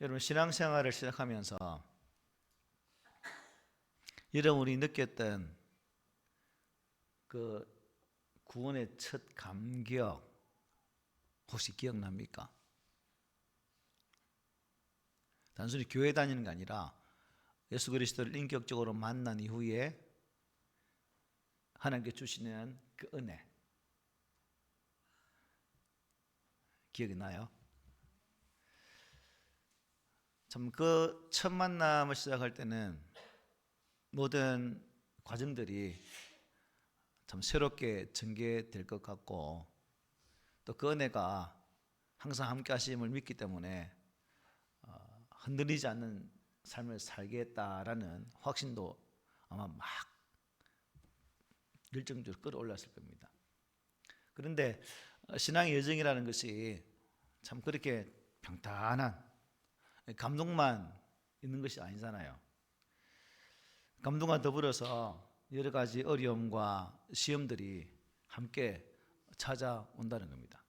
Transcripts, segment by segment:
여러분, 신앙생활을 시작하면서 여러분이 느꼈던 그 구원의 첫 감격 혹시 기억납니까? 단순히 교회 다니는 게 아니라 예수 그리스도를 인격적으로 만난 이후에 하나님께 주시는 그 은혜, 기억이 나요? 참 그 첫 만남을 시작할 때는 모든 과정들이 참 새롭게 전개될 것 같고, 또 그 은혜가 항상 함께 하심을 믿기 때문에 흔들리지 않는 삶을 살겠다라는 확신도 아마 막 열정적으로 끌어올랐을 겁니다. 그런데 신앙의 여정이라는 것이 참 그렇게 평탄한 감동만 있는 것이 아니잖아요. 감동과 더불어서 여러 가지 어려움과 시험들이 함께 찾아온다는 겁니다.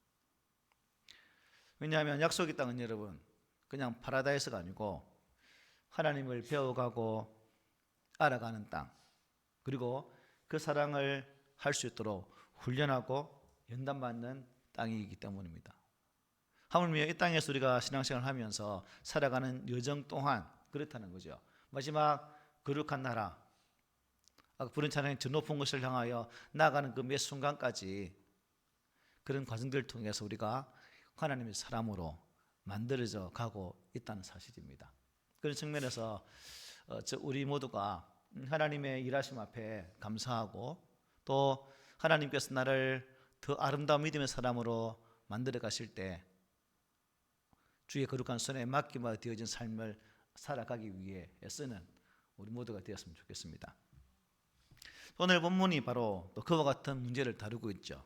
왜냐하면 약속의 땅은 여러분 그냥 파라다이스가 아니고 하나님을 배워가고 알아가는 땅, 그리고 그 사랑을 할 수 있도록 훈련하고 연단받는 땅이기 때문입니다. 하물며 이 땅에서 우리가 신앙생활을 하면서 살아가는 여정 또한 그렇다는 거죠. 마지막 거룩한 나라, 아까 부른 찬양의 저 높은 것을 향하여 나아가는 그 매 순간까지 그런 과정들을 통해서 우리가 하나님의 사람으로 만들어져 가고 있다는 사실입니다. 그런 측면에서 우리 모두가 하나님의 일하심 앞에 감사하고, 또 하나님께서 나를 더 아름다운 믿음의 사람으로 만들어 가실 때 주의 거룩한 손에 맡김받아 되어진 삶을 살아가기 위해 애쓰는 우리 모두가 되었으면 좋겠습니다. 오늘 본문이 바로 또 그와 같은 문제를 다루고 있죠.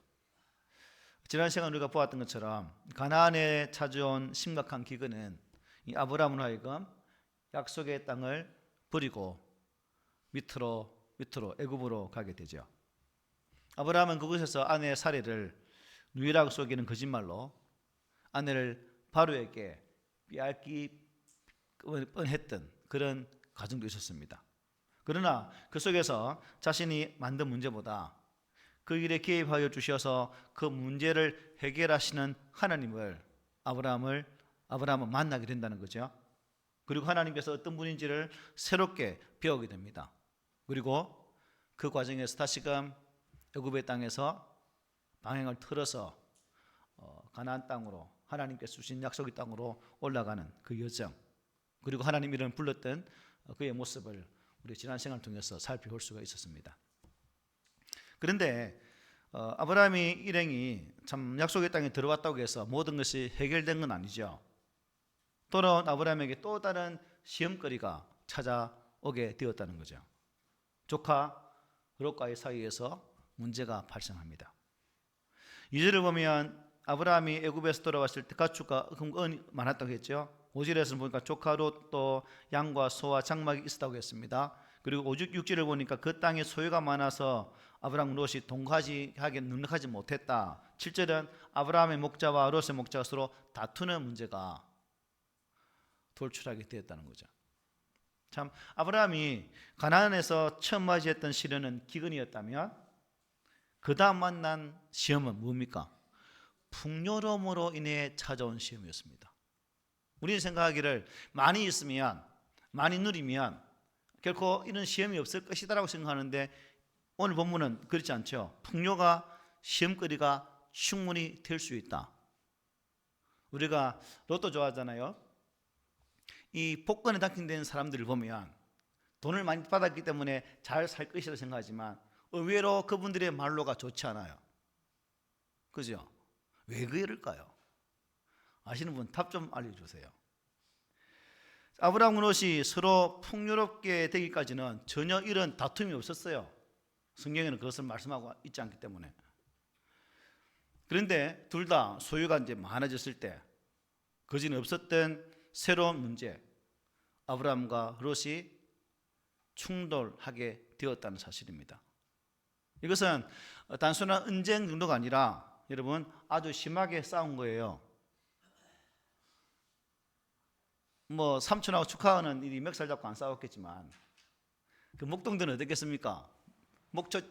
지난 시간 우리가 보았던 것처럼 가나안에 찾아온 심각한 기근은 이 아브라함으로 하여금 약속의 땅을 버리고 밑으로 애굽으로 가게 되죠. 아브라함은 그곳에서 아내의 살해를 누이라고 속이는 거짓말로 아내를 바로에게 빼앗기 뻔했던 그런 과정도 있었습니다. 그러나 그 속에서 자신이 만든 문제보다 그 일에 개입하여 주셔서 그 문제를 해결하시는 하나님을 아브라함은 만나게 된다는 거죠. 그리고 하나님께서 어떤 분인지를 새롭게 배우게 됩니다. 그리고 그 과정에서 다시금 애굽의 땅에서 방향을 틀어서 가나안 땅으로, 하나님께서 주신 약속의 땅으로 올라가는 그 여정, 그리고 하나님 이름을 불렀던 그의 모습을 우리 지난 시간을 통해서 살펴볼 수가 있었습니다. 그런데 아브라함이 일행이 참 약속의 땅에 들어왔다고 해서 모든 것이 해결된 건 아니죠. 돌아온 아브라함에게 또 다른 시험거리가 찾아오게 되었다는 거죠. 조카 롯과의 사이에서 문제가 발생합니다. 2절을 보면 아브라함이 애굽에서 돌아왔을 때 가축과 은이 많았다고 했죠. 5절에서는 보니까 조카 롯도 양과 소와 장막이 있었다고 했습니다. 그리고 6절을 보니까 그 땅에 소유가 많아서 아브라함 롯이 동거하기 능력하지 못했다. 7절은 아브라함의 목자와 롯의 목자가 서로 다투는 문제가 돌출하게 되었다는 거죠. 참 아브라함이 가나안에서 처음 맞이했던 시련은 기근이었다면 그 다음 만난 시험은 뭡니까? 풍요로움으로 인해 찾아온 시험이었습니다. 우리는 생각하기를 많이 있으면, 많이 누리면 결코 이런 시험이 없을 것이다라고 생각하는데 오늘 본문은 그렇지 않죠. 풍요가 시험거리가 충분히 될 수 있다. 우리가 로또 좋아하잖아요. 이 복권에 당첨된 사람들을 보면 돈을 많이 받았기 때문에 잘 살 것이라고 생각하지만 의외로 그분들의 말로가 좋지 않아요. 그죠? 왜 그럴까요? 아시는 분 답 좀 알려주세요. 아브라함과 롯이 서로 풍요롭게 되기까지는 전혀 이런 다툼이 없었어요. 성경에는 그것을 말씀하고 있지 않기 때문에. 그런데 둘 다 소유가 이제 많아졌을 때 그전에 없었던 새로운 문제, 아브라함과 롯이 충돌하게 되었다는 사실입니다. 이것은 단순한 언쟁 정도가 아니라 여러분 아주 심하게 싸운 거예요. 뭐 삼촌하고 축하하는 일이 멱살 잡고 안 싸웠겠지만 그 목동들은 어떻겠습니까? 목초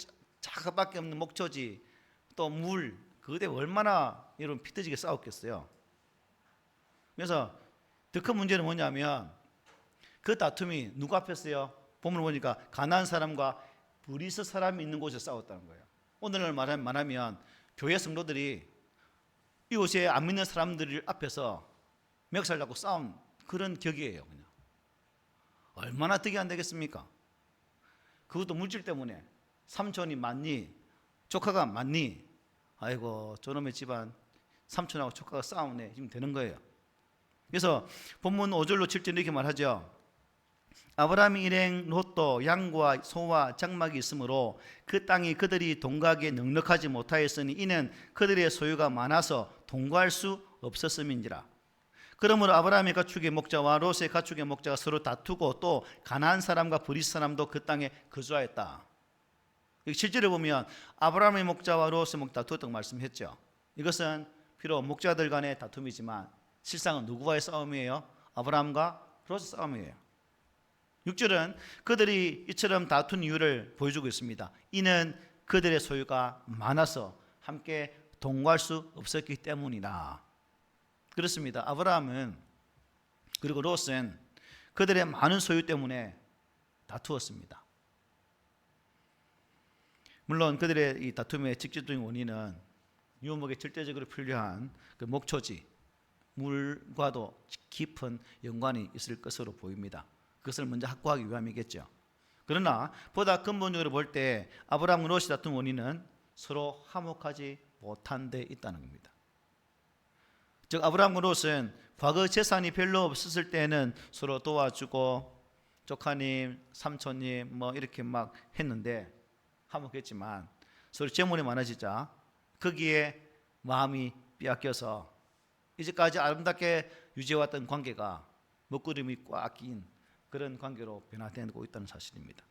자그밖에 없는 목초지 또 물 그때 얼마나 여러분 피터지게 싸웠겠어요. 그래서 더 큰 문제는 뭐냐면 그 다툼이 누구 앞에서요? 본문을 보니까 가나안 사람과 브리스 사람이 있는 곳에서 싸웠다는 거예요. 오늘날 말하면 교회 성도들이 이곳에 안 믿는 사람들 앞에서 멱살 잡고 싸운 그런 격이에요. 그냥 얼마나 득이 안 되겠습니까? 그것도 물질 때문에 삼촌이 맞니? 조카가 맞니? 아이고 저놈의 집안 삼촌하고 조카가 싸우네 지금 되는 거예요. 그래서 본문 5절로 7절 이렇게 말하죠. 아브라함이 일행 롯도 양과 소와 장막이 있으므로 그 땅이 그들이 동거하기에 넉넉하지 못하였으니 이는 그들의 소유가 많아서 동거할 수 없었음인지라. 그러므로 아브라함의 가축의 목자와 롯의 가축의 목자가 서로 다투고 또 가나안 사람과 브리스 사람도 그 땅에 거주하였다. 실제로 보면 아브라함의 목자와 롯의 목자 다투었다고 말씀했죠. 이것은 비록 목자들 간의 다툼이지만 실상은 누구와의 싸움이에요? 아브라함과 롯의 싸움이에요. 6절은 그들이 이처럼 다툰 이유를 보여주고 있습니다. 이는 그들의 소유가 많아서 함께 동거할 수 없었기 때문이라. 그렇습니다. 아브라함은 그리고 롯은 그들의 많은 소유 때문에 다투었습니다. 물론 그들의 이 다툼의 직접적인 원인은 유목에 절대적으로 필요한 그 목초지 물과도 깊은 연관이 있을 것으로 보입니다. 그것을 먼저 확보하기 위함이겠죠. 그러나 보다 근본적으로 볼 때 아브라함과 롯이 다툰 원인은 서로 화목하지 못한 데 있다는 겁니다. 즉 아브라함과 롯은 과거 재산이 별로 없었을 때는 서로 도와주고 조카님, 삼촌님 뭐 이렇게 막 했는데 화목했지만 서로 재물이 많아지자 거기에 마음이 빼앗겨서 이제까지 아름답게 유지해왔던 관계가 먹구름이 꽉 낀 그런 관계로 변화되고 있다는 사실입니다.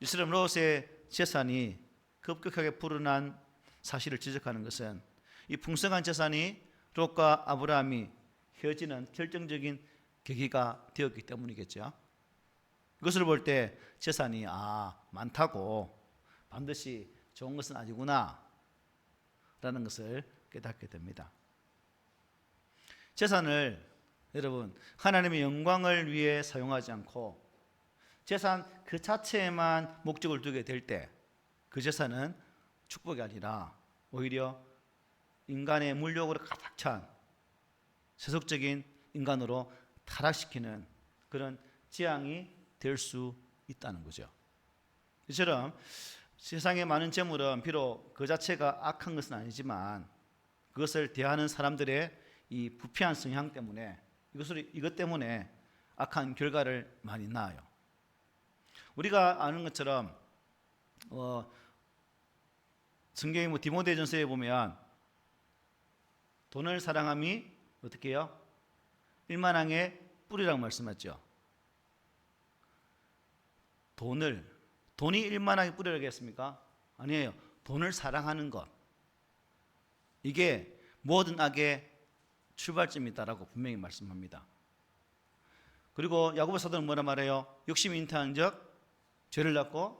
이처럼 롯의 재산이 급격하게 불어난 사실을 지적하는 것은 이 풍성한 재산이 롯과 아브라함이 헤어지는 결정적인 계기가 되었기 때문이겠죠. 이것을 볼 때 재산이 많다고 반드시 좋은 것은 아니구나 라는 것을 깨닫게 됩니다. 재산을 여러분 하나님의 영광을 위해 사용하지 않고 재산 그 자체에만 목적을 두게 될 때 그 재산은 축복이 아니라 오히려 인간의 물욕으로 가득 찬 세속적인 인간으로 타락시키는 그런 재앙이 될 수 있다는 거죠. 이처럼 세상에 많은 재물은 비록 그 자체가 악한 것은 아니지만 그것을 대하는 사람들의 이 부패한 성향 때문에 이것 때문에 악한 결과를 많이 낳아요. 우리가 아는 것처럼 성경의 디모데전서에 보면 돈을 사랑함이 어떻게 해요? 일만항의 뿌리라고 말씀하죠. 돈이 일만항의 뿌리라고 했습니까? 아니에요. 돈을 사랑하는 것. 이게 모든 악의 출발점이다라고 분명히 말씀합니다. 그리고 야고보 사도는 뭐라 말해요? 욕심이 잉태한 적 죄를 낳고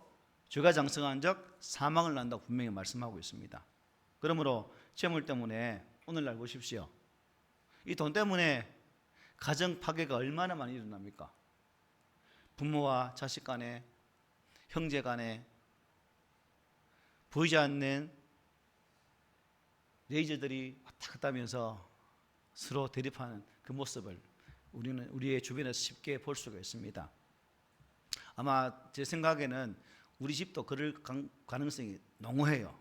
죄가 장성한 적 사망을 낳는다고 분명히 말씀하고 있습니다. 그러므로 재물 때문에 오늘날 보십시오. 이 돈 때문에 가정 파괴가 얼마나 많이 일어납니까? 부모와 자식 간에, 형제 간에 보이지 않는 레이저들이 왔다 갔다 하면서 서로 대립하는 그 모습을 우리는 우리의 주변에서 쉽게 볼 수가 있습니다. 아마 제 생각에는 우리 집도 그럴 가능성이 농후해요.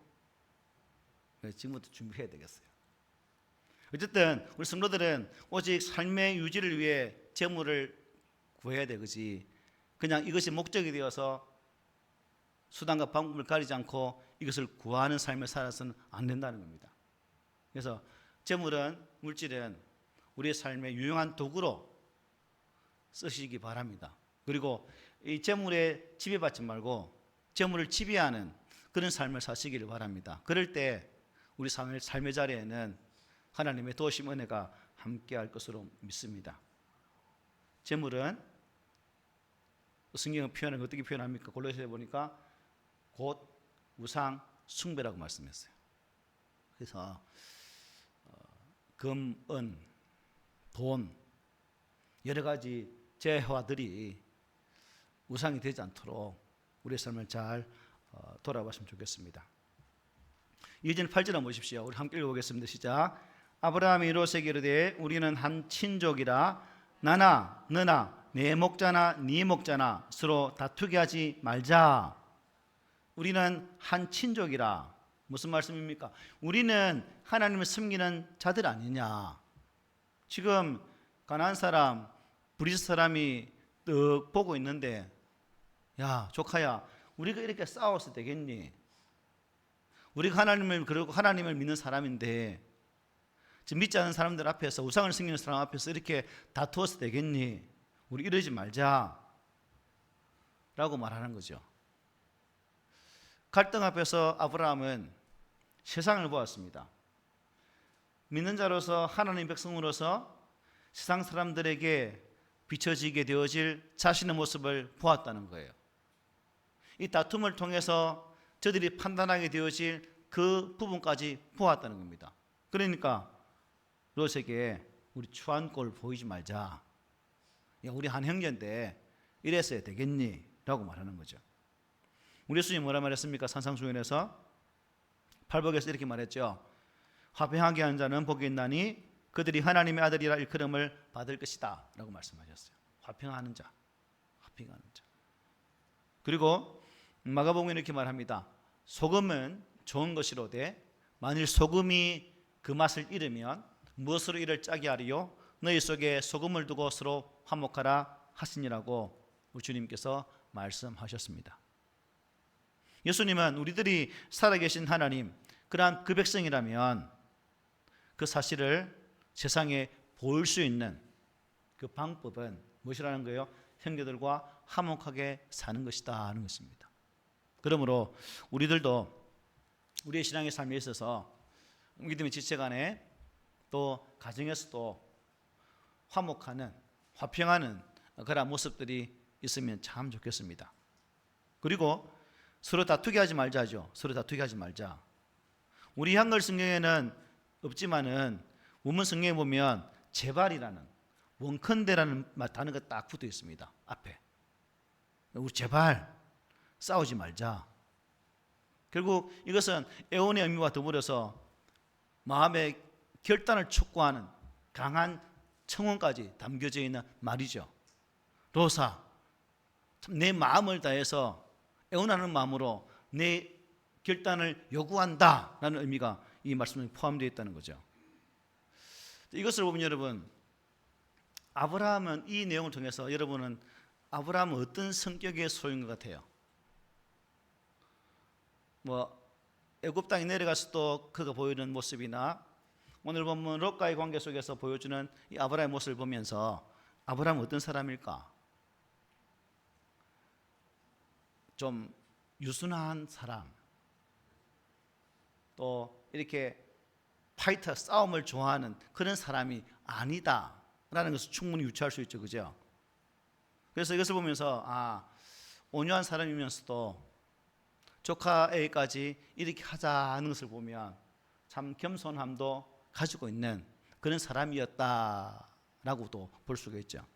지금부터 준비해야 되겠어요. 어쨌든 우리 성도들은 오직 삶의 유지를 위해 재물을 구해야 되지 그냥 이것이 목적이 되어서 수단과 방법을 가리지 않고 이것을 구하는 삶을 살아서는 안 된다는 겁니다. 그래서 재물은 물질은 우리의 삶의 유용한 도구로 쓰시기 바랍니다. 그리고 이 재물에 지배받지 말고 재물을 지배하는 그런 삶을 사시기를 바랍니다. 그럴 때 우리 삶의 자리에는 하나님의 도우심 은혜가 함께할 것으로 믿습니다. 재물은 성경을 표현하는 어떻게 표현합니까? 골로새서에 보니까 곧 우상 숭배라고 말씀했어요. 그래서 금, 은, 돈 여러 가지 재화들이 우상이 되지 않도록 우리의 삶을 잘 돌아봤으면 좋겠습니다. 이어지는 8절 한번 보십시오. 우리 함께 읽어보겠습니다. 시작. 아브라함이 롯에게 이르되 우리는 한 친족이라 나나 너나 내 목자나 네 목자나 서로 다투게 하지 말자. 우리는 한 친족이라. 무슨 말씀입니까? 우리는 하나님을 섬기는 자들 아니냐. 지금 가나안 사람, 브리스 사람이 떡 보고 있는데, 야 조카야, 우리가 이렇게 싸워서 되겠니? 우리가 하나님을 믿는 사람인데 지금 믿지 않는 사람들 앞에서, 우상을 섬기는 사람 앞에서 이렇게 다투어서 되겠니? 우리 이러지 말자 라고 말하는 거죠. 갈등 앞에서 아브라함은 세상을 보았습니다. 믿는 자로서, 하나님의 백성으로서 세상 사람들에게 비춰지게 되어질 자신의 모습을 보았다는 거예요. 이 다툼을 통해서 저들이 판단하게 되어질 그 부분까지 보았다는 겁니다. 그러니까 롯에게 우리 추한 꼴 보이지 말자. 야, 우리 한 형제인데 이랬어야 되겠니? 라고 말하는 거죠. 우리 예수님이 뭐라 말했습니까? 산상수훈에서 팔복에서 이렇게 말했죠. 화평하게 한 자는 복이 있나니 그들이 하나님의 아들이라 일컬음을 받을 것이다 라고 말씀하셨어요. 화평하는 자, 화평하는 자. 그리고 마가복음에 이렇게 말합니다. 소금은 좋은 것이로되 만일 소금이 그 맛을 잃으면 무엇으로 이를 짜게 하리요? 너희 속에 소금을 두고 서로 화목하라 하시니라고 우리 주님께서 말씀하셨습니다. 예수님은 우리들이 살아계신 하나님, 그러한 그 백성이라면 그 사실을 세상에 보일 수 있는 그 방법은 무엇이라는 거예요? 형제들과 화목하게 사는 것이다 하는 것입니다. 그러므로 우리들도 우리의 신앙의 삶에 있어서 믿음의 지체간에 또 가정에서도 화목하는, 화평하는 그런 모습들이 있으면 참 좋겠습니다. 그리고 서로 다투게 하지 말자죠. 서로 다투게 하지 말자. 우리 한글 성경에는 없지만은 원문 성경에 보면 제발이라는, 원컨대라는 단어가 딱 붙어 있습니다. 앞에. 우리 제발 싸우지 말자. 결국 이것은 애원의 의미와 더불어서 마음의 결단을 촉구하는 강한 청원까지 담겨져 있는 말이죠. 로사, 내 마음을 다해서 애원하는 마음으로 내 결단을 요구한다라는 의미가 이 말씀에 포함되어 있다는 거죠. 이것을 보면 여러분, 아브라함은 이 내용을 통해서 여러분은 아브라함은 어떤 성격의 소유인 것 같아요? 애굽 땅에 내려가서도 그가 보이는 모습이나 오늘 보면 롯과의 관계 속에서 보여주는 이 아브라함의 모습을 보면서 아브라함은 어떤 사람일까? 좀 유순한 사람, 또 이렇게 파이터, 싸움을 좋아하는 그런 사람이 아니다라는 것을 충분히 유추할 수 있죠, 그죠? 그래서 이것을 보면서 온유한 사람이면서도 조카에게까지 이렇게 하자는 것을 보면 참 겸손함도 가지고 있는 그런 사람이었다라고도 볼 수가 있죠.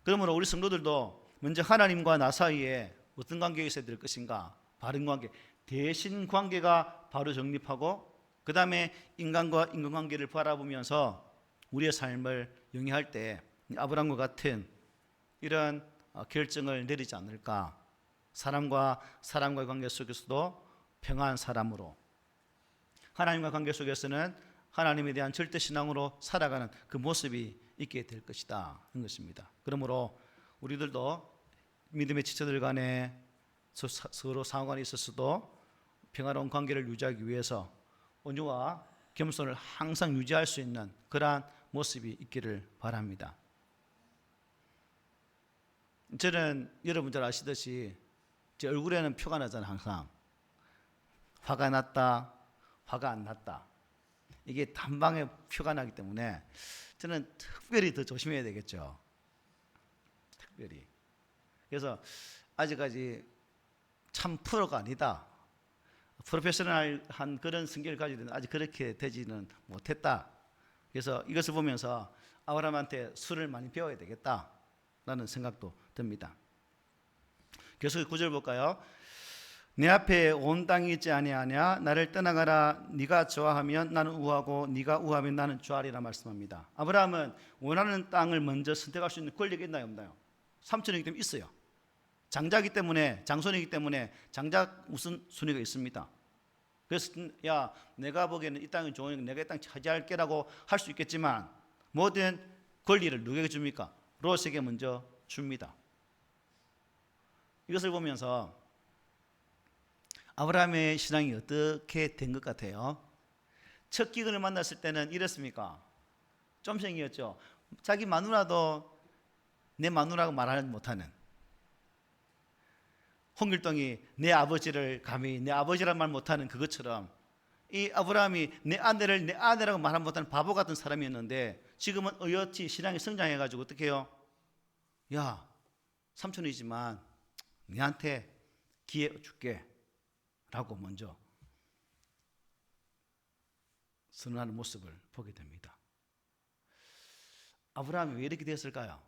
그러므로 우리 성도들도 먼저 하나님과 나 사이에 어떤 관계가 있어야 될 것인가? 바른 관계, 대신 관계가 바로 정립하고 그 다음에 인간과 인간관계를 바라보면서 우리의 삶을 영위할 때 아브라함과 같은 이런 결정을 내리지 않을까? 사람과 사람과의 관계 속에서도 평안한 사람으로, 하나님과 관계 속에서는 하나님에 대한 절대신앙으로 살아가는 그 모습이 있게 될 것이다 하는 것입니다. 그러므로 우리들도 믿음의 지체들 간에 서로 상호간에 있어서도 평화로운 관계를 유지하기 위해서 온유와 겸손을 항상 유지할 수 있는 그러한 모습이 있기를 바랍니다. 저는 여러분 잘 아시듯이 제 얼굴에는 표가 나잖아요. 항상 화가 났다, 화가 안 났다, 이게 단방에 표가 나기 때문에 저는 특별히 더 조심해야 되겠죠. 특별히. 그래서 아직까지 참 프로가 아니다, 프로페셔널한 그런 성격을 가지고 있는, 아직 그렇게 되지는 못했다. 그래서 이것을 보면서 아브라함한테 술을 많이 배워야 되겠다라는 생각도 듭니다. 계속 9절 볼까요? 내 앞에 온 땅이 있지 아니하냐? 나를 떠나가라. 네가 좋아하면 나는 우하고 네가 우하면 나는 좋아하리라 말씀합니다. 아브라함은 원하는 땅을 먼저 선택할 수 있는 권리가 있나요, 없나요? 삼촌이기 때문에 있어요. 장자이기 때문에, 장손이기 때문에 장자 무슨 순위가 있습니다. 그래서 야, 내가 보기에는 이 땅이 좋으니까 내가 이 땅 차지할게라고 할 수 있겠지만 모든 권리를 누구에게 줍니까? 롯에게 먼저 줍니다. 이것을 보면서 아브라함의 신앙이 어떻게 된 것 같아요? 첫 기근을 만났을 때는 이랬습니까? 쫌생이었죠. 자기 마누라도 내 마누라고 말하지 못하는, 홍길동이 내 아버지를 감히 내 아버지란 말 못하는 그것처럼 이 아브라함이 내 아내를 내 아내라고 말 못하는 바보 같은 사람이었는데 지금은 어여치 신앙이 성장해가지고 어떻게 해요? 야, 삼촌이지만 네한테 기회 줄게 라고 먼저 선언하는 모습을 보게 됩니다. 아브라함이 왜 이렇게 됐을까요?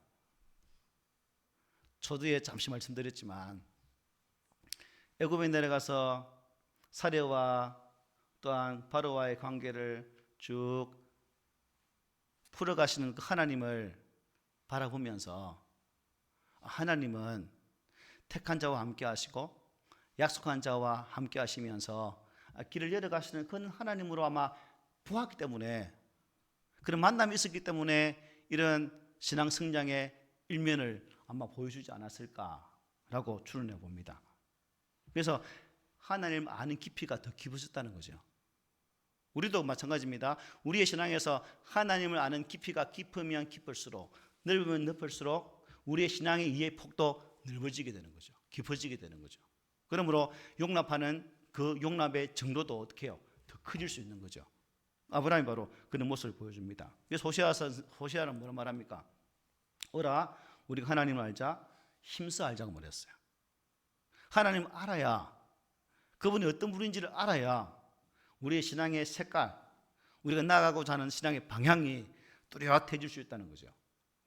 초두에 잠시 말씀드렸지만 애굽에 내려가서 사례와 또한 바로와의 관계를 쭉 풀어가시는 그 하나님을 바라보면서 하나님은 택한 자와 함께 하시고 약속한 자와 함께 하시면서 길을 열어가시는 그런 하나님으로 아마 보았기 때문에, 그런 만남이 있었기 때문에 이런 신앙 성장의 일면을 아마 보여주지 않았을까라고 추론해 봅니다. 그래서 하나님 아는 깊이가 더 깊어졌다는 거죠. 우리도 마찬가지입니다. 우리의 신앙에서 하나님을 아는 깊이가 깊으면 깊을수록, 넓으면 넓을수록 우리의 신앙의 이해 폭도 넓어지게 되는 거죠. 깊어지게 되는 거죠. 그러므로 용납하는 그 용납의 정도도 어떻게 해요? 더 커질 수 있는 거죠. 아브라함이 바로 그런 모습을 보여줍니다. 그래서 호세아는 뭐라 말합니까? 오라, 우리가 하나님을 알자, 힘써 알자고 말했어요. 하나님을 알아야, 그분이 어떤 분인지를 알아야 우리의 신앙의 색깔, 우리가 나아가고자 하는 신앙의 방향이 뚜렷해질 수 있다는 거죠.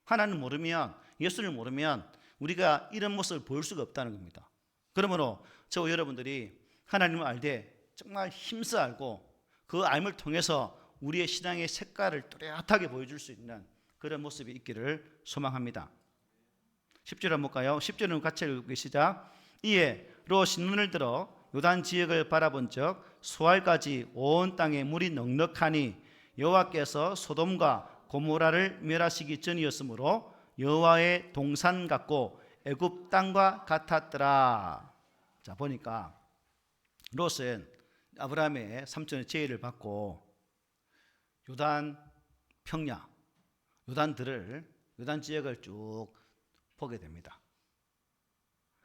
하나님을 모르면, 예수를 모르면 우리가 이런 모습을 보일 수가 없다는 겁니다. 그러므로 저와 여러분들이 하나님을 알되 정말 힘써 알고 그 알을 통해서 우리의 신앙의 색깔을 뚜렷하게 보여줄 수 있는 그런 모습이 있기를 소망합니다. 10절 한번 볼까요? 10절은 같이 읽기 시작. 이에 롯이 눈을 들어 요단 지역을 바라본 적 소알까지 온 땅에 물이 넉넉하니 여호와께서 소돔과 고모라를 멸하시기 전이었으므로 여호와의 동산 같고 애굽 땅과 같았더라. 자, 보니까 롯은 아브라함의 삼촌의 제의를 받고 요단 평야, 요단 지역을 쭉 보게 됩니다.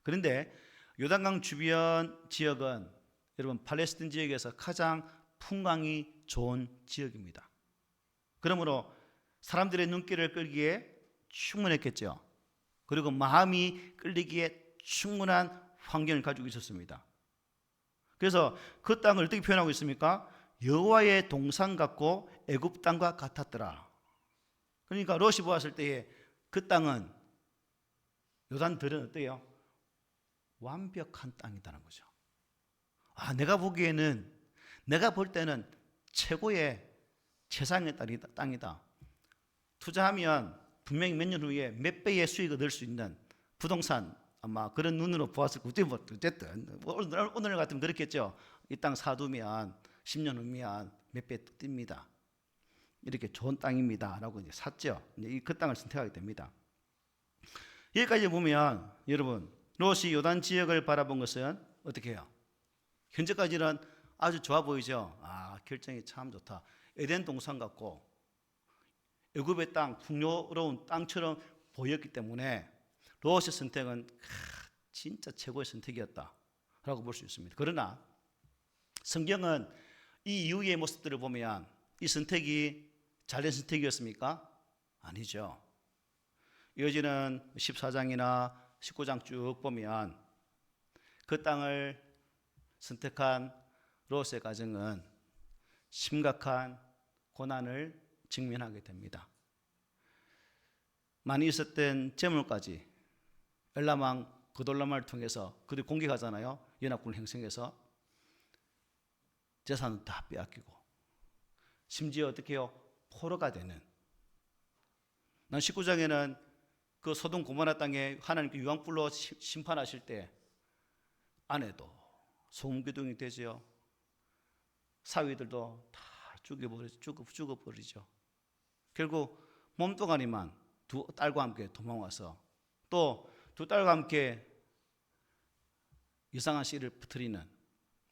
그런데 요단강 주변 지역은 여러분 팔레스틴 지역에서 가장 풍광이 좋은 지역입니다. 그러므로 사람들의 눈길을 끌기에 충분했겠죠. 그리고 마음이 끌리기에 충분한 환경을 가지고 있었습니다. 그래서 그 땅을 어떻게 표현하고 있습니까? 여호와의 동산 같고 애굽 땅과 같았더라. 그러니까 롯이 보았을 때에 그 땅은, 요단들은 어때요? 완벽한 땅이다는 거죠. 내가 보기에는, 내가 볼 때는 최고의 최상의 땅이다. 투자하면 분명히 몇 년 후에 몇 배의 수익을 얻을 수 있는 부동산, 아마 그런 눈으로 보았을 거예요. 어쨌든 오늘 같으면 그렇겠죠. 이 땅 사두면 10년 후면 몇 배 뜹니다. 이렇게 좋은 땅입니다 라고 이제 샀죠. 이제 그 땅을 선택하게 됩니다. 여기까지 보면 여러분, 롯이 요단 지역을 바라본 것은 어떻게 해요? 현재까지는 아주 좋아 보이죠. 결정이 참 좋다. 에덴 동산 같고 애굽의 땅, 풍요로운 땅처럼 보였기 때문에 롯의 선택은 진짜 최고의 선택이었다 라고 볼 수 있습니다. 그러나 성경은 이 이후의 모습들을 보면 이 선택이 잘된 선택이었습니까? 아니죠. 이어지는 14장이나 19장 쭉 보면 그 땅을 선택한 롯의 가정은 심각한 고난을 직면하게 됩니다. 많이 있었던 재물까지 엘람왕 그돌라마를 통해서 그들이 공격하잖아요. 연합군을 형성해서 재산은 다 빼앗기고 심지어 어떻게 해요? 포로가 되는. 난 19장에는 그 소돔 고모라 땅에 하나님께 유황불로 심판하실 때 아내도 소금기둥이 되지요. 사위들도 다 죽어버리죠. 결국 몸뚱아리만 두 딸과 함께 도망와서 또 두 딸과 함께 이상한 씨를 퍼뜨리는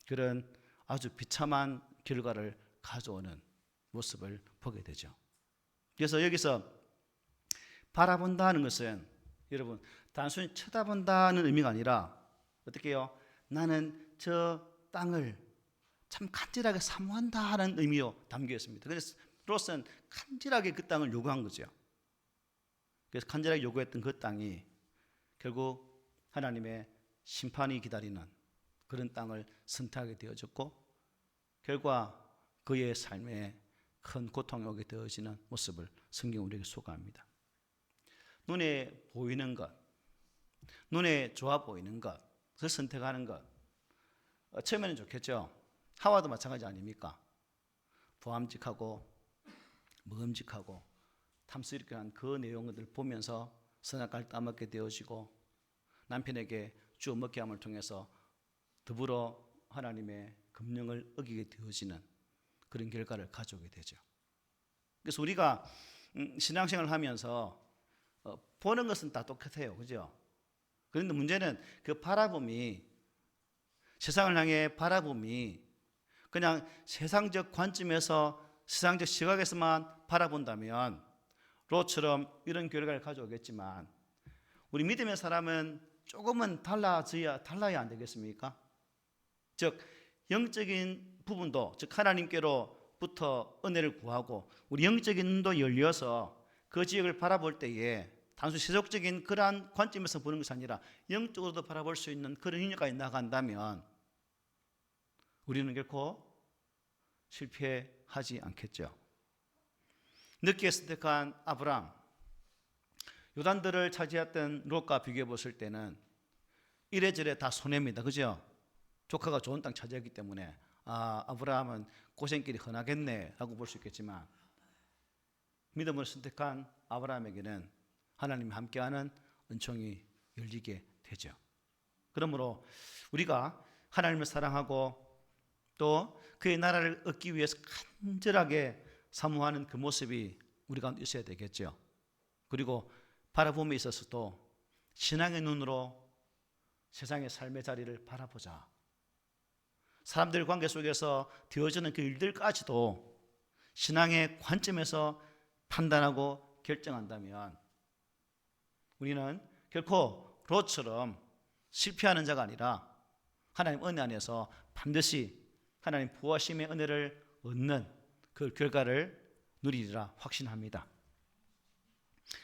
그런 아주 비참한 결과를 가져오는 모습을 보게 되죠. 그래서 여기서 바라본다는 것은 여러분 단순히 쳐다본다는 의미가 아니라 어떻게 해요? 나는 저 땅을 참 간절하게 사모한다는 의미로 담겨 있습니다. 그래서 롯은 간절하게 그 땅을 요구한 거죠. 그래서 간절하게 요구했던 그 땅이 결국 하나님의 심판이 기다리는 그런 땅을 선택하게 되어졌고 결과 그의 삶에 큰 고통이 오게 되어지는 모습을 성경은 우리에게 소개합니다. 눈에 보이는 것, 눈에 좋아 보이는 것, 그걸 선택하는 것 처음에는 좋겠죠. 하와도 마찬가지 아닙니까? 보암직하고 먹음직하고 탐스 있게 한 그 내용들을 보면서 선악과를 따먹게 되어지고 남편에게 주어 먹게 함을 통해서 더불어 하나님의 금령을 어기게 되어지는 그런 결과를 가져오게 되죠. 그래서 우리가 신앙생활을 하면서 보는 것은 다 똑같아요. 그죠? 그런데 문제는 그 바라봄이 세상을 향해 바라봄이 그냥 세상적 관점에서 세상적 시각에서만 바라본다면 롯처럼 이런 결과를 가져오겠지만 우리 믿음의 사람은 조금은 달라야 안 되겠습니까? 즉 영적인 부분도 즉 하나님께로부터 은혜를 구하고 우리 영적인 눈도 열려서 그 지역을 바라볼 때에 단순 세속적인 그러한 관점에서 보는 것이 아니라 영적으로도 바라볼 수 있는 그런 능력까지 나간다면 우리는 결코 실패하지 않겠죠. 늦게 선택한 아브람, 요단들을 차지했던 롯과 비교해 봤을 때는 이래저래 다 손해입니다. 그죠? 조카가 좋은 땅 차지했기 때문에 아브라함은 고생길이 흔하겠네 라고 볼 수 있겠지만 믿음을 선택한 아브라함에게는 하나님이 함께하는 은총이 열리게 되죠. 그러므로 우리가 하나님을 사랑하고 또 그의 나라를 얻기 위해서 간절하게 사모하는 그 모습이 우리 가운데 있어야 되겠죠. 그리고 바라봄에 있어서도 신앙의 눈으로 세상의 삶의 자리를 바라보자. 사람들 관계 속에서 되어지는 그 일들까지도 신앙의 관점에서 판단하고 결정한다면 우리는 결코 롯처럼 실패하는 자가 아니라 하나님 은혜 안에서 반드시 하나님 부하심의 은혜를 얻는 그 결과를 누리리라 확신합니다.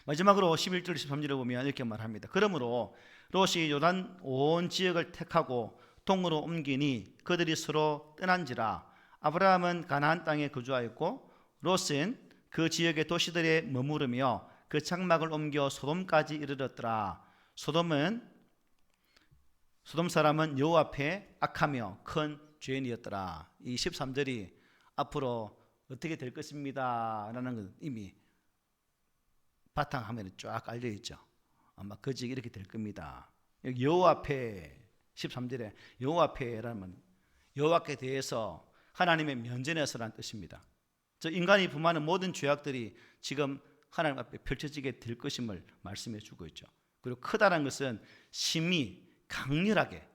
마지막으로 11절 13절에 보면 이렇게 말합니다. 그러므로 롯이 요단 온 지역을 택하고 동으로 옮기니 그들이 서로 떠난지라. 아브라함은 가나안 땅에 거주하였고 롯은 그 지역의 도시들에 머무르며 그 장막을 옮겨 소돔까지 이르렀더라. 소돔 사람은 여호와 앞에 악하며 큰 죄인이었더라. 이 13절이 앞으로 어떻게 될 것입니다 라는 건 이미 바탕화면에 쫙 알려 있죠. 아마 그 지역이 이렇게 될 겁니다. 여기 여호와 앞에 13절에 여호와 앞에라는 여호와께 대해서 하나님의 면전에서라는 뜻입니다. 저 인간이 범하는 모든 죄악들이 지금 하나님 앞에 펼쳐지게 될 것임을 말씀해 주고 있죠. 그리고 크다는 것은 심히 강렬하게,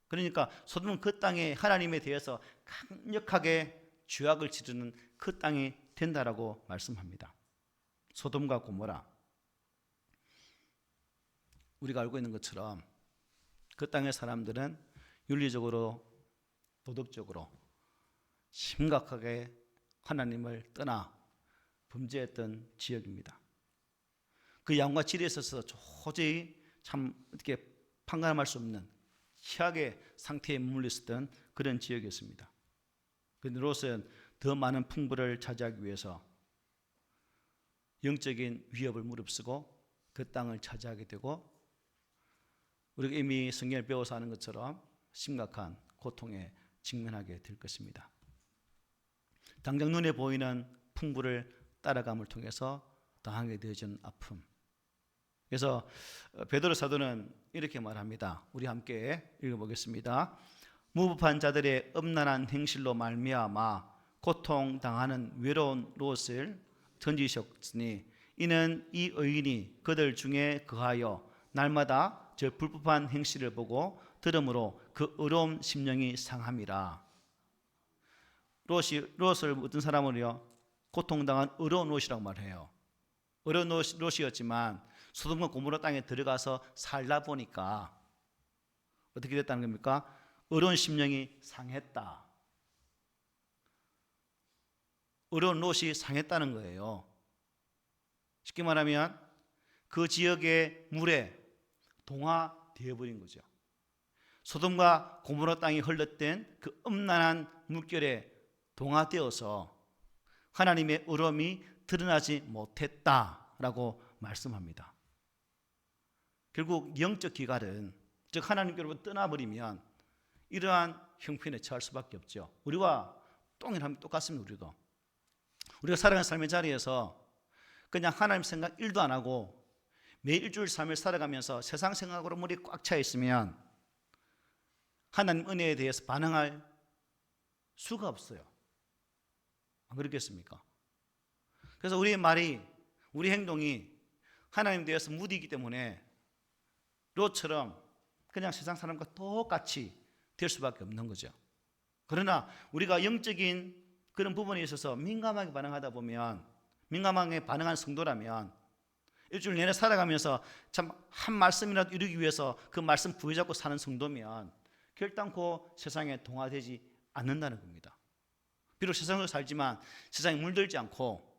그러니까 소돔은 그 땅에 하나님에 대해서 강력하게 죄악을 지르는 그 땅이 된다라고 말씀합니다. 소돔과 고모라, 우리가 알고 있는 것처럼 그 땅의 사람들은 윤리적으로 도덕적으로 심각하게 하나님을 떠나 범죄했던 지역입니다. 그 양과 질에 있어서 도저히 참 어떻게 판단할 수 없는 최악의 상태에 머물러 있었던 그런 지역이었습니다. 그런데 롯은 더 많은 풍부를 차지하기 위해서 영적인 위협을 무릅쓰고 그 땅을 차지하게 되고, 우리가 이미 성경을 배워서 아는 것처럼 심각한 고통에 직면하게 될 것입니다. 당장 눈에 보이는 풍부를 따라감을 통해서 당하게 되어지는 아픔. 그래서 베드로 사도는 이렇게 말합니다. 우리 함께 읽어보겠습니다. 무법한 자들의 음란한 행실로 말미암아 고통당하는 외로운 롯을 던지셨으니 이는 이 의인이 그들 중에 거하여 날마다 저 불법한 행실을 보고 들음으로 그 의로운 심령이 상함이라. 롯을 어떤 사람을요? 고통당한 의로운 롯이라고 말해요. 의로운 롯이었지만 소돔과 고모라 땅에 들어가서 살다 보니까 어떻게 됐다는 겁니까? 의로운 심령이 상했다. 의로운 롯이 상했다는 거예요. 쉽게 말하면 그 지역의 물에 동화되어 버린 거죠. 소돔과 고모라 땅이 흘렀던 그 음란한 물결에 동화되어서 하나님의 의로움이 드러나지 못했다라고 말씀합니다. 결국 영적 기갈은, 즉 하나님께로부터 떠나버리면 이러한 형편에 처할 수밖에 없죠. 우리와 동일하면 똑같습니다. 우리가 살아가는 삶의 자리에서 그냥 하나님 생각 1도 안 하고 매일 일주일 삶을 살아가면서 세상 생각으로 머리 꽉 차 있으면 하나님 은혜에 대해서 반응할 수가 없어요. 안 그렇겠습니까? 그래서 우리의 말이, 우리 행동이 하나님 대해서 무디이기 때문에 롯처럼 그냥 세상 사람과 똑같이 될 수밖에 없는 거죠. 그러나 우리가 영적인 그런 부분에 있어서 민감하게 반응하다 보면, 민감하게 반응한 성도라면 일주일 내내 살아가면서 참 한 말씀이라도 이루기 위해서 그 말씀 부여잡고 사는 성도면 결단코 세상에 동화되지 않는다는 겁니다. 비록 세상에서 살지만 세상에 물들지 않고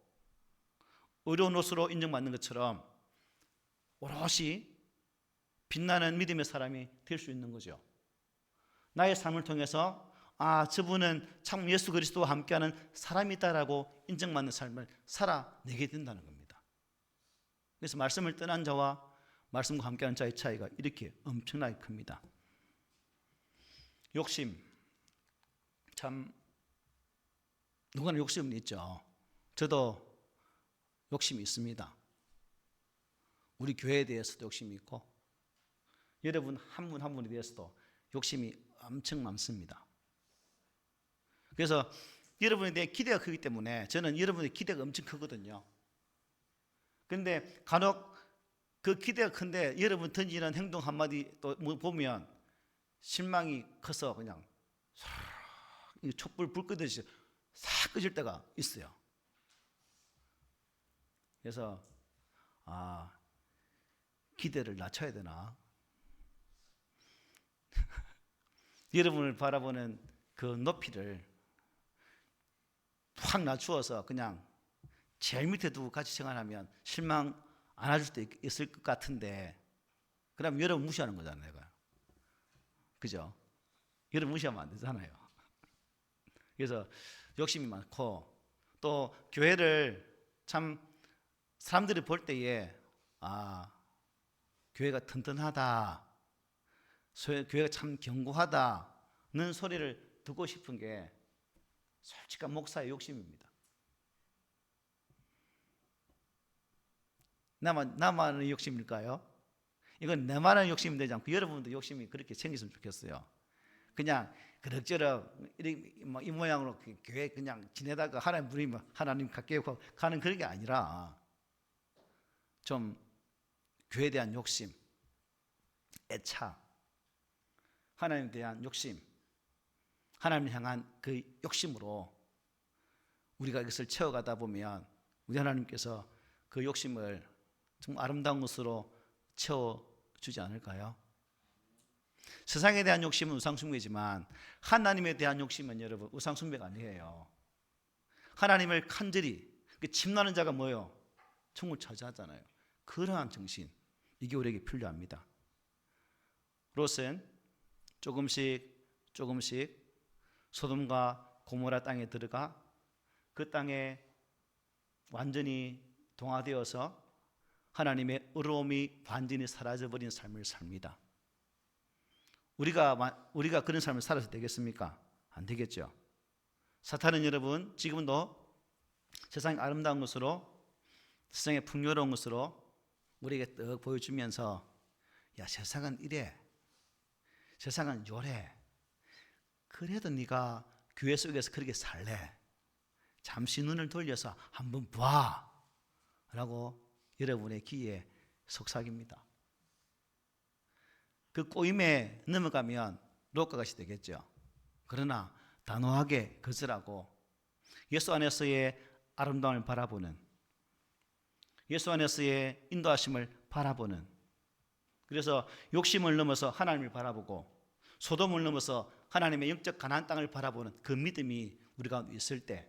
의로운 옷으로 인정받는 것처럼 오롯이 빛나는 믿음의 사람이 될 수 있는 거죠. 나의 삶을 통해서 저분은 참 예수 그리스도와 함께하는 사람이다라고 인정받는 삶을 살아내게 된다는 겁니다. 그래서 말씀을 떠난 자와 말씀과 함께하는 자의 차이가 이렇게 엄청나게 큽니다. 욕심, 참 누구나 욕심은 있죠. 저도 욕심이 있습니다. 우리 교회에 대해서도 욕심이 있고 여러분 한 분 한 분에 대해서도 욕심이 엄청 많습니다. 그래서 여러분에 대한 기대가 크기 때문에 저는 여러분의 기대가 엄청 크거든요. 그런데 간혹 그 기대가 큰데 여러분 던지는 행동 한마디 또 보면 실망이 커서 그냥 촛불 불 끄듯이 싹 꺼질 때가 있어요. 그래서 기대를 낮춰야 되나? 여러분을 바라보는 그 높이를 확 낮추어서 그냥 제일 밑에 두고 같이 생활하면 실망 안 할 수도 있을 것 같은데, 그럼 여러분 무시하는 거잖아요. 그죠? 여러분 무시하면 안 되잖아요. 그래서 욕심이 많고, 또 교회를 참 사람들이 볼 때에 교회가 튼튼하다, 교회가 참 견고하다는 소리를 듣고 싶은 게 솔직한 목사의 욕심입니다. 나만의 욕심일까요? 이건 내만의 욕심이 되지 않고 여러분도 욕심이 그렇게 생겼으면 좋겠어요. 그냥 그럭저럭 이 모양으로 교회 그냥 지내다가 하나님 부르면 하나님 갈게요 가는 그런 게 아니라 좀 교회에 대한 욕심, 애착, 하나님에 대한 욕심, 하나님을 향한 그 욕심으로 우리가 이것을 채워가다 보면 우리 하나님께서 그 욕심을 정말 아름다운 것으로 채워주지 않을까요? 세상에 대한 욕심은 우상숭배지만 하나님에 대한 욕심은 여러분 우상숭배가 아니에요. 하나님을 간절히, 침노하는 자가 뭐예요? 천국을 차지하잖아요. 그러한 정신, 이게 우리에게 필요합니다. 롯은 조금씩 소돔과 고모라 땅에 들어가 그 땅에 완전히 동화되어서 하나님의 의로움이 완전히 사라져버린 삶을 삽니다. 우리가 그런 삶을 살아도 되겠습니까? 안 되겠죠. 사탄은 여러분 지금도 세상의 아름다운 것으로, 세상의 풍요로운 것으로 우리에게 떡 보여주면서, 야, 세상은 이래, 세상은 요래, 그래도 네가 교회 속에서 그렇게 살래, 잠시 눈을 돌려서 한번 봐 라고 여러분의 귀에 속삭입니다. 그 꼬임에 넘어가면 롯과 같이 되겠죠. 그러나 단호하게 거절하고 예수 안에서의 아름다움을 바라보는, 예수 안에서의 인도하심을 바라보는, 그래서 욕심을 넘어서 하나님을 바라보고 소돔을 넘어서 하나님의 영적 가나안 땅을 바라보는 그 믿음이 우리가 있을 때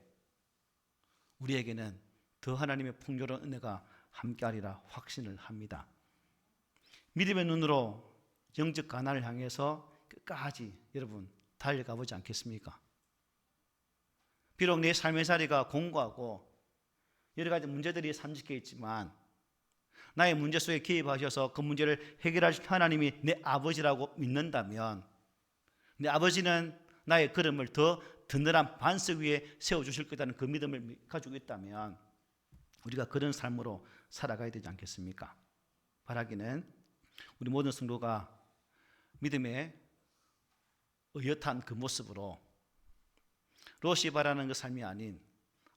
우리에게는 더 하나님의 풍요로운 은혜가 함께하리라 확신을 합니다. 믿음의 눈으로 영적 가나안을 향해서 끝까지 여러분 달려가 보지 않겠습니까? 비록 내 삶의 자리가 공고하고 여러 가지 문제들이 산적해 있지만 나의 문제 속에 개입하셔서 그 문제를 해결하실 하나님이 내 아버지라고 믿는다면, 내 아버지는 나의 걸음을 더 든든한 반석 위에 세워주실 거라는 그 믿음을 가지고 있다면 우리가 그런 삶으로 살아가야 되지 않겠습니까? 바라기는 우리 모든 성도가 믿음의 의젓한 그 모습으로 롯이 바라는 그 삶이 아닌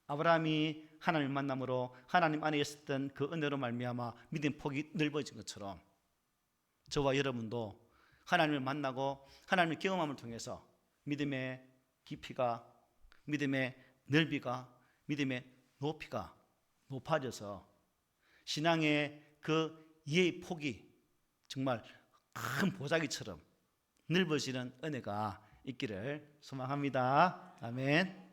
아브라함이 하나님을 만남으로 하나님 안에 있었던 그 은혜로 말미암아 믿음 폭이 넓어진 것처럼 저와 여러분도 하나님을 만나고 하나님을 경험함을 통해서 믿음의 깊이가, 믿음의 넓이가, 믿음의 높이가 높아져서 신앙의 그 이해의 폭이 정말 큰 보자기처럼 넓어지는 은혜가 있기를 소망합니다. 아멘.